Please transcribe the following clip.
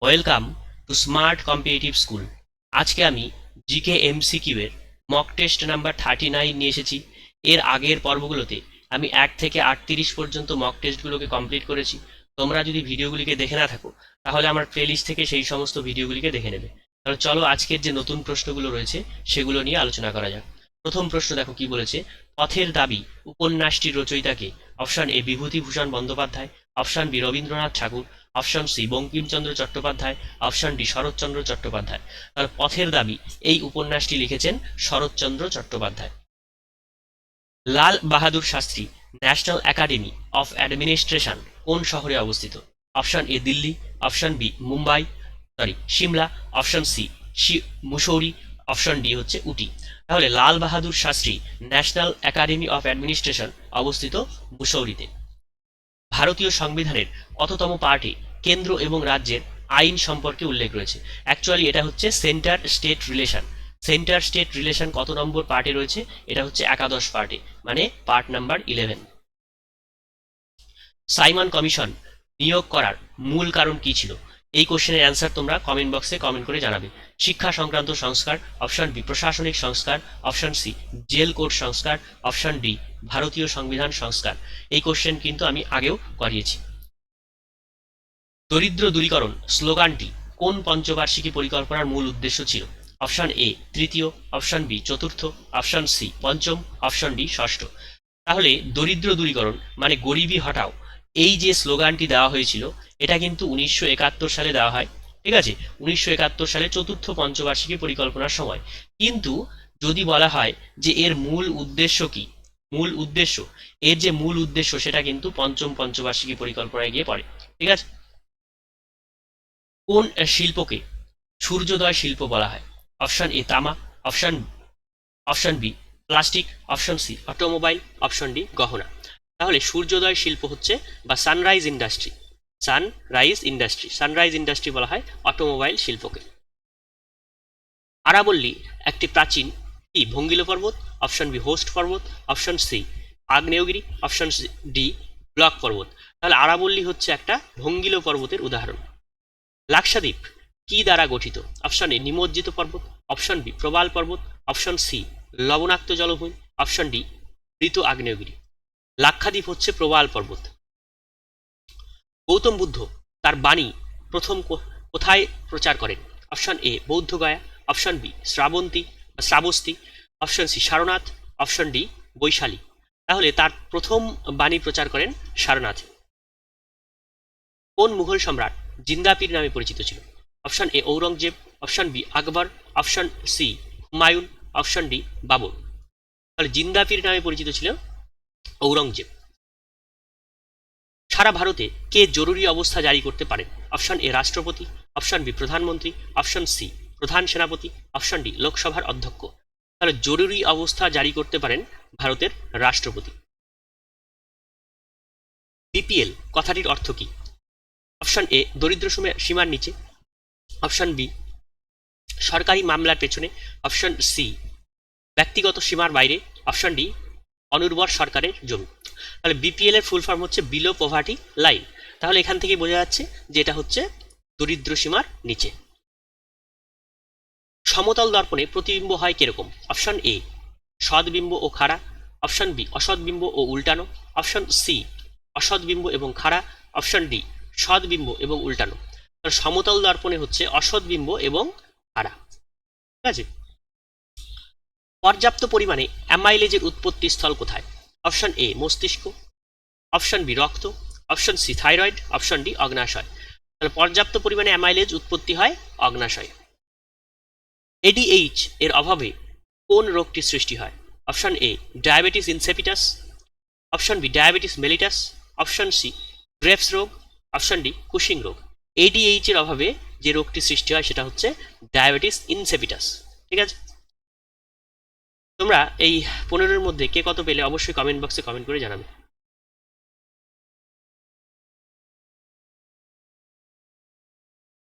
Welcome to smart competitive school. আজকে আমি GK MCQ এর মক টেস্ট নাম্বার 39 নিয়ে এসেছি। এর আগের পর্বগুলোতে আমি 1 থেকে 38 পর্যন্ত মক টেস্টগুলোকে কমপ্লিট করেছি। তোমরা যদি ভিডিওগুলিকে দেখে না থাকো তাহলে আমার প্লেলিস্ট থেকে সেই সমস্ত ভিডিওগুলিকে দেখে নেবে। তাহলে চলো আজকের যে নতুন প্রশ্নগুলো রয়েছে সেগুলো নিয়ে আলোচনা করা যাক। প্রথম প্রশ্ন দেখো কি বলেছে। পথের দাবি উপন্যাসটির রচয়িতাকে? Option A Bibhutibhushan Bandyopadhyay, option B Rabindranath Tagore, option C Bankimchandra Chattopadhyay, option D Saratchandra Chattopadhyay. তাহলে পথের দাবি এই উপন্যাসটি লিখেছেন Saratchandra Chattopadhyay. Lal Bahadur Shastri national academy of administration কোন শহরে অবস্থিত? Option A Delhi, option B Mumbai Shimla, option C Mussoorie, option D হচ্ছে উটি। তাহলে Lal Bahadur Shastri national academy of administration অবস্থিত মুসৌরিতে। ভারতীয় সংবিধানের কততম পার্টে কেন্দ্র এবং রাজ্যের আইন সম্পর্কে উল্লেখ রয়েছে? অ্যাকচুয়ালি এটা হচ্ছে centre state relation. Centre state relation কত নম্বর পার্টে রয়েছে? এটা হচ্ছে একাদশ পার্টে, মানে পার্ট নাম্বার 11। সাইমন কমিশন নিয়োগ করার মূল কারণ কি ছিল? এই কোশ্চেনের অ্যান্সার তোমরা কমেন্ট বক্সে কমেন্ট করে জানাবে। শিক্ষা সংক্রান্ত সংস্কার, অপশন বি প্রশাসনিক সংস্কার, অপশন সি জেল কোড সংস্কার, অপশন ডি ভারতীয় সংবিধান সংস্কার। এই কোশ্চেন কিন্তু আমি আগেও করিয়েছি। দরিদ্র দূরীকরণ স্লোগানটি কোন পঞ্চবার্ষিকী পরিকল্পনার মূল উদ্দেশ্য ছিল? অপশন এ তৃতীয়, অপশন বি চতুর্থ, অপশন সি পঞ্চম, অপশন ডি ষষ্ঠ। তাহলে দরিদ্র দূরীকরণ মানে গরিবি হটাও, এই যে স্লোগানটি দেওয়া হয়েছিল এটা কিন্তু 1971 সালে দেওয়া হয়। ঠিক আছে, 1971 সালে চতুর্থ পঞ্চবার্ষিকী পরিকল্পনার সময়। কিন্তু যদি বলা হয় যে এর মূল উদ্দেশ্য কি, মূল উদ্দেশ্য, এর যে মূল উদ্দেশ্য সেটা কিন্তু পঞ্চম পঞ্চবার্ষিকী পরিকল্পনায় গিয়ে পড়ে। ঠিক আছে, কোন শিল্পকে সূর্যোদয় শিল্প বলা হয়? অপশন এ তামা, option B plastic, option C automobile, option D গহনা। তাহলে সূর্যোদয় শিল্প হচ্ছে বা সানরাইজ ইন্ডাস্ট্রি, সানরাইজ ইন্ডাস্ট্রি বলা হয় অটোমোবাইল শিল্পকে। আরাবল্লী একটি প্রাচীন কি ভঙ্গিল পর্বত? অপশন বি হোস্ট পর্বত, অপশন সি আগ্নেয়গিরি, অপশন ডি ব্লক পর্বত। তাহলে আরাবল্লী হচ্ছে একটা ভঙ্গিল পর্বতের উদাহরণ। লাক্ষাদ্বীপ কি দ্বারা গঠিত? অপশন এ নিমজ্জিত পর্বত, অপশন বি প্রবাল পর্বত, অপশন সি লবণাক্ত জলভূমি, অপশন ডি মৃত আগ্নেয়গিরি। লাক্ষাদ্বীপ হচ্ছে প্রবাল পর্বত। গৌতম বুদ্ধ তার বাণী প্রথম কোথায় প্রচার করেন? Option A Bodhgaya, option B Shravasti, option C Sarnath, option D Vaishali. তাহলে তার প্রথম বাণী প্রচার করেন সারনাথে। কোন মুঘল সম্রাট জিন্দাপীর নামে পরিচিত ছিল? Option A Aurangzeb, option B Akbar, option C Humayun, option D Babar. তাহলে জিন্দাপীর নামে পরিচিত ছিল ঔরঙ্গজেব। সারা ভারতে কে জরুরি অবস্থা জারি করতে পারেন? অপশন এ রাষ্ট্রপতি, অপশন বি প্রধানমন্ত্রী, অপশন সি প্রধান সেনাপতি, অপশন ডি লোকসভার অধ্যক্ষ। তাহলে জরুরি অবস্থা জারি করতে পারেন ভারতের রাষ্ট্রপতি। বিপিএল কথাটির অর্থ কি? অপশন এ দরিদ্র সীমার নিচে, অপশন বি সরকারি মামলার পেছনে, অপশন সি ব্যক্তিগত সীমার বাইরে, অপশন ডি অনুর্বর সরকারের জমি। তাহলে বিপিএল এর ফুল ফর্ম হচ্ছে বিলো পভার্টি লাইন। তাহলে এখান থেকে বোঝা যাচ্ছে যে এটা হচ্ছে দরিদ্র সীমার নিচে। সমতল দর্পণে প্রতিবিম্ব হয় কিরকম? অপশন এ সদ্বিম্ব ও খাড়া, অপশন বি অসদ্বিম্ব ও উল্টানো, অপশন সি অসদ্বিম্ব এবং খাড়া, অপশন ডি সদ্বিম্ব এবং উল্টানো। সমতল দর্পণে হচ্ছে অসদ্বিম্ব এবং খাড়া। ঠিক আছে, পর্যাপ্ত পরিমাণে অ্যামাইলেজের উৎপত্তি স্থল কোথায়? অপশন এ মস্তিষ্ক, অপশন বি রক্ত, option C thyroid, option D অগ্নাশয়। তাহলে পর্যাপ্ত পরিমাণে অ্যামাইলেজ উৎপত্তি হয় অগ্নাশয়। এডিএইচ এর অভাবে কোন রোগটির সৃষ্টি হয়? Option A diabetes insipidus, option B diabetes mellitus, option C Graves রোগ, অপশন ডি কুশিং রোগ। এডিএইচ এর অভাবে যে রোগটি সৃষ্টি হয় সেটা হচ্ছে ডায়াবেটিস ইনসিপিটাস। ঠিক আছে, তোমরা এই 15-এর মধ্যে কে কত পেলে অবশ্যই কমেন্ট বক্সে কমেন্ট করে জানাবে।